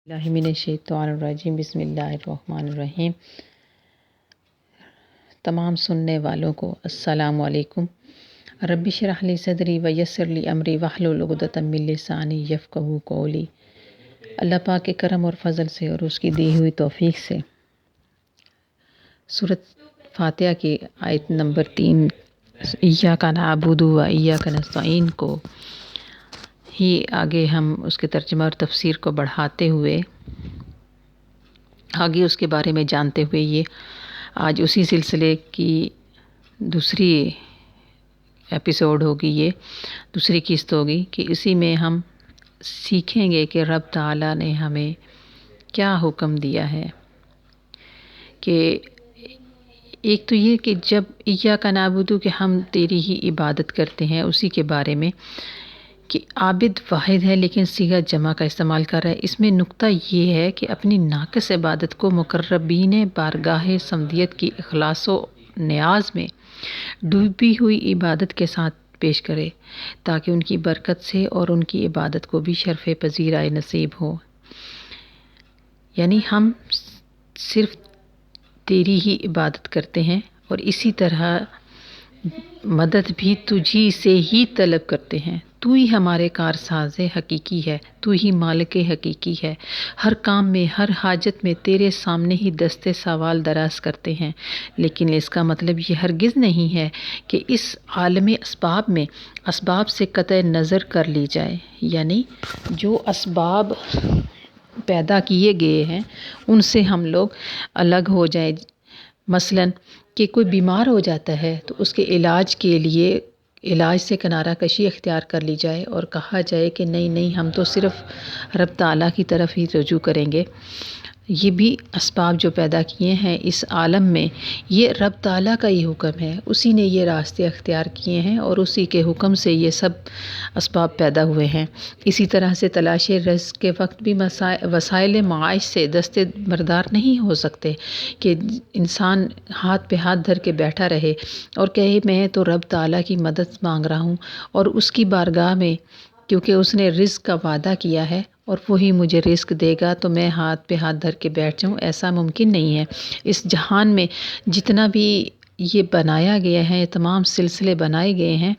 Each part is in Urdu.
اللہ من الشیطان الرجیم بسم اللہ الرحمن الرحیم۔ تمام سننے والوں کو السلام علیکم۔ رب اشرح لی صدری ویسر لی امری واحلل عقدۃ من لسانی یفقہوا قولی۔ اللہ پاک کے کرم اور فضل سے اور اس کی دی ہوئی توفیق سے سورۃ فاتحہ کی آیت نمبر 3 ایاک نعبد و ایاک نستعین کو ہی آگے ہم اس کے ترجمہ اور تفسیر کو بڑھاتے ہوئے آگے اس کے بارے میں جانتے ہوئے یہ آج اسی سلسلے کی دوسری ایپیسوڈ ہوگی، یہ دوسری قسط ہوگی کہ اسی میں ہم سیکھیں گے کہ رب تعالیٰ نے ہمیں کیا حکم دیا ہے۔ کہ ایک تو یہ کہ جب ایاک نعبد کہ ہم تیری ہی عبادت کرتے ہیں، اسی کے بارے میں کہ عابد واحد ہے لیکن صیغہ جمع کا استعمال کر رہا ہے۔ اس میں نقطہ یہ ہے کہ اپنی ناقص عبادت کو مقربین بارگاہ صمدیت کی اخلاص و نیاز میں ڈوبی ہوئی عبادت کے ساتھ پیش کرے تاکہ ان کی برکت سے اور ان کی عبادت کو بھی شرف پذیرائے نصیب ہو۔ یعنی ہم صرف تیری ہی عبادت کرتے ہیں اور اسی طرح مدد بھی تجھی سے ہی طلب کرتے ہیں۔ تو ہی ہمارے کارساز حقیقی ہے، تو ہی مالک حقیقی ہے۔ ہر کام میں، ہر حاجت میں تیرے سامنے ہی دستے سوال دراز کرتے ہیں، لیکن اس کا مطلب یہ ہرگز نہیں ہے کہ اس عالم اسباب میں اسباب سے قطع نظر کر لی جائے۔ یعنی جو اسباب پیدا کیے گئے ہیں ان سے ہم لوگ الگ ہو جائیں۔ مثلاً کہ کوئی بیمار ہو جاتا ہے تو اس کے علاج کے لیے علاج سے کنارہ کشی اختیار کر لی جائے اور کہا جائے کہ نہیں ہم تو صرف رب تعالیٰ کی طرف ہی رجوع کریں گے۔ یہ بھی اسباب جو پیدا کیے ہیں اس عالم میں، یہ رب تعالیٰ کا ہی حکم ہے، اسی نے یہ راستے اختیار کیے ہیں اور اسی کے حکم سے یہ سب اسباب پیدا ہوئے ہیں۔ اسی طرح سے تلاش رزق کے وقت بھی وسائل معاش سے دستے بردار نہیں ہو سکتے کہ انسان ہاتھ پہ ہاتھ دھر کے بیٹھا رہے اور کہے میں تو رب تعالیٰ کی مدد مانگ رہا ہوں اور اس کی بارگاہ میں، کیونکہ اس نے رزق کا وعدہ کیا ہے اور وہی مجھے رزق دے گا تو میں ہاتھ پہ ہاتھ دھر کے بیٹھ جاؤں، ایسا ممکن نہیں ہے۔ اس جہان میں جتنا بھی یہ بنایا گیا ہے، تمام سلسلے بنائے گئے ہیں،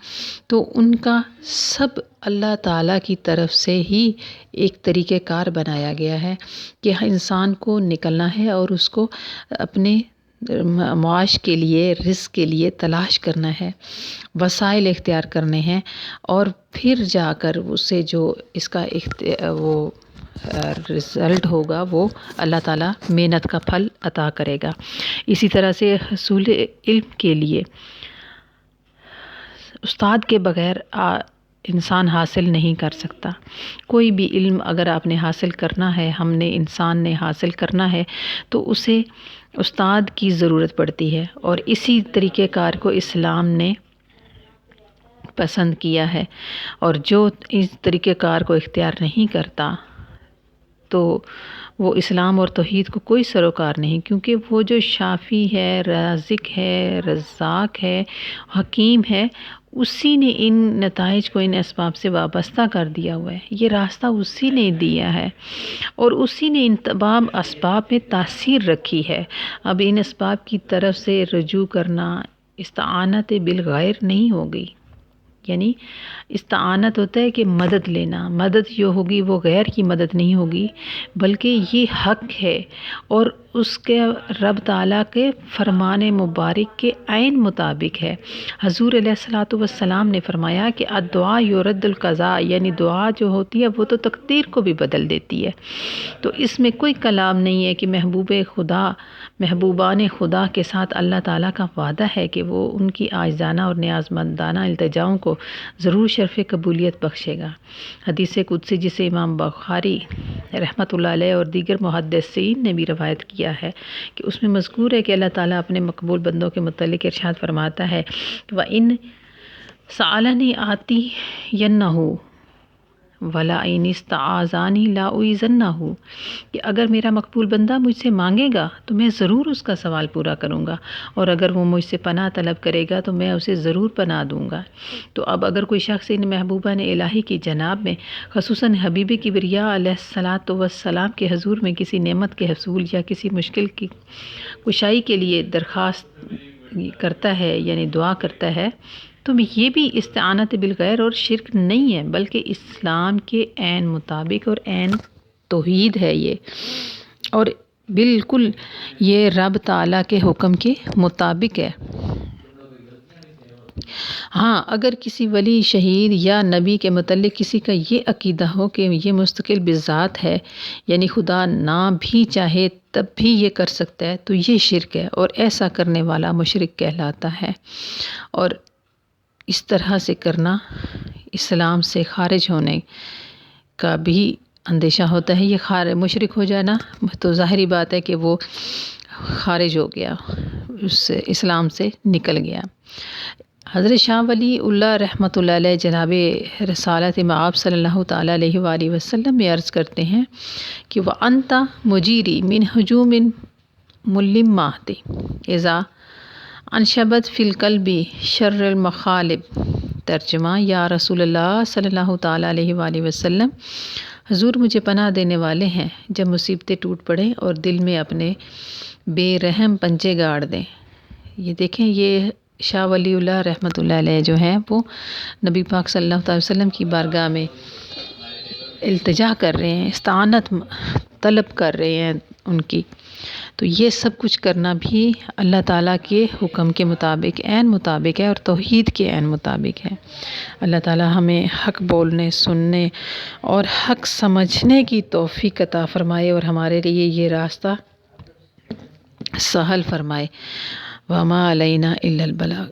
تو ان کا سب اللہ تعالیٰ کی طرف سے ہی ایک طریقہ کار بنایا گیا ہے کہ انسان کو نکلنا ہے اور اس کو اپنے معاش کے لیے، رزق کے لیے تلاش کرنا ہے، وسائل اختیار کرنے ہیں اور پھر جا کر اسے جو اس کا وہ رزلٹ ہوگا وہ اللہ تعالیٰ محنت کا پھل عطا کرے گا۔ اسی طرح سے حصول علم کے لیے استاد کے بغیر انسان حاصل نہیں کر سکتا۔ کوئی بھی علم اگر آپ نے حاصل کرنا ہے، انسان نے حاصل کرنا ہے تو اسے استاد کی ضرورت پڑتی ہے، اور اسی طریقہ کار کو اسلام نے پسند کیا ہے، اور جو اس طریقہ کار کو اختیار نہیں کرتا تو وہ اسلام اور توحید کو کوئی سروکار نہیں، کیونکہ وہ جو شافی ہے، رازق ہے، رزاق ہے، حکیم ہے، اسی نے ان نتائج کو ان اسباب سے وابستہ کر دیا ہوا ہے۔ یہ راستہ اسی نے دیا ہے اور اسی نے ان تمام اسباب میں تاثیر رکھی ہے۔ اب ان اسباب کی طرف سے رجوع کرنا استعانت بالغیر نہیں ہوگی۔ یعنی استعانت ہوتا ہے کہ مدد لینا، مدد جو ہوگی وہ غیر کی مدد نہیں ہوگی بلکہ یہ حق ہے اور اس کے رب تعالیٰ کے فرمان مبارک کے عین مطابق ہے۔ حضور علیہ الصلوۃ والسلام نے فرمایا کہ الدعاء یرد القضاء، یعنی دعا جو ہوتی ہے وہ تو تقدیر کو بھی بدل دیتی ہے۔ تو اس میں کوئی کلام نہیں ہے کہ محبوبان خدا کے ساتھ اللہ تعالیٰ کا وعدہ ہے کہ وہ ان کی عاجزانہ اور نیاز مندانہ التجاؤں کو ضرور شرف قبولیت بخشے گا۔ حدیث قدسی جسے امام بخاری رحمۃ اللہ علیہ اور دیگر محدثین نے بھی روایت کیا ہے کہ اس میں مذکور ہے کہ اللہ تعالیٰ اپنے مقبول بندوں کے متعلق ارشاد فرماتا ہے وَإِن سَأَلَنِي آتِيَنَّهُ ولا ان استعاذانی لا اعیذنہ، کہ اگر میرا مقبول بندہ مجھ سے مانگے گا تو میں ضرور اس کا سوال پورا کروں گا، اور اگر وہ مجھ سے پناہ طلب کرے گا تو میں اسے ضرور پناہ دوں گا۔ تو اب اگر کوئی شخص ان محبوبہ نے الہی کی جناب میں، خصوصاً حبیب کبریا علیہ الصلاۃ والسلام کے حضور میں کسی نعمت کے حصول یا کسی مشکل کی کشائی کے لیے درخواست کرتا ہے، یعنی دعا کرتا ہے، تو یہ بھی استعانت بالغیر اور شرک نہیں ہے، بلکہ اسلام کے عین مطابق اور عین توحید ہے یہ، اور بالکل یہ رب تعالیٰ کے حکم کے مطابق ہے۔ ہاں، اگر کسی ولی، شہید یا نبی کے متعلق کسی کا یہ عقیدہ ہو کہ یہ مستقل بذات ہے، یعنی خدا نہ بھی چاہے تب بھی یہ کر سکتا ہے، تو یہ شرک ہے، اور ایسا کرنے والا مشرک کہلاتا ہے، اور اس طرح سے کرنا اسلام سے خارج ہونے کا بھی اندیشہ ہوتا ہے۔ یہ مشرک ہو جانا تو ظاہری بات ہے کہ وہ خارج ہو گیا، اس اسلام سے نکل گیا۔ حضرت شاہ ولی اللہ رحمۃ اللہ علیہ جناب رسالت مآب صلی اللہ تعالیٰ علیہ وآلہ وسلم میں عرض کرتے ہیں کہ وَأَنْتَ مُجِيرِي مِنْ هُجُومٍ مُلِّمَّاتِ اذا انشبت فی القلب شر المخالب۔ ترجمہ: یا رسول اللہ صلی اللہ تعالیٰ علیہ وآلہ وسلم، حضور مجھے پناہ دینے والے ہیں جب مصیبتیں ٹوٹ پڑیں اور دل میں اپنے بے رحم پنجے گاڑ دیں۔ یہ دیکھیں، یہ شاہ ولی اللہ رحمۃ اللہ علیہ جو ہیں وہ نبی پاک صلی اللہ علیہ وسلم کی بارگاہ میں التجا کر رہے ہیں، استعانت طلب کر رہے ہیں ان کی۔ تو یہ سب کچھ کرنا بھی اللہ تعالیٰ کے حکم کے مطابق عین مطابق ہے، اور توحید کے عین مطابق ہے۔ اللہ تعالیٰ ہمیں حق بولنے، سننے اور حق سمجھنے کی توفیق عطا فرمائے، اور ہمارے لیے یہ راستہ سہل فرمائے۔ وما علینا الا البلاغ۔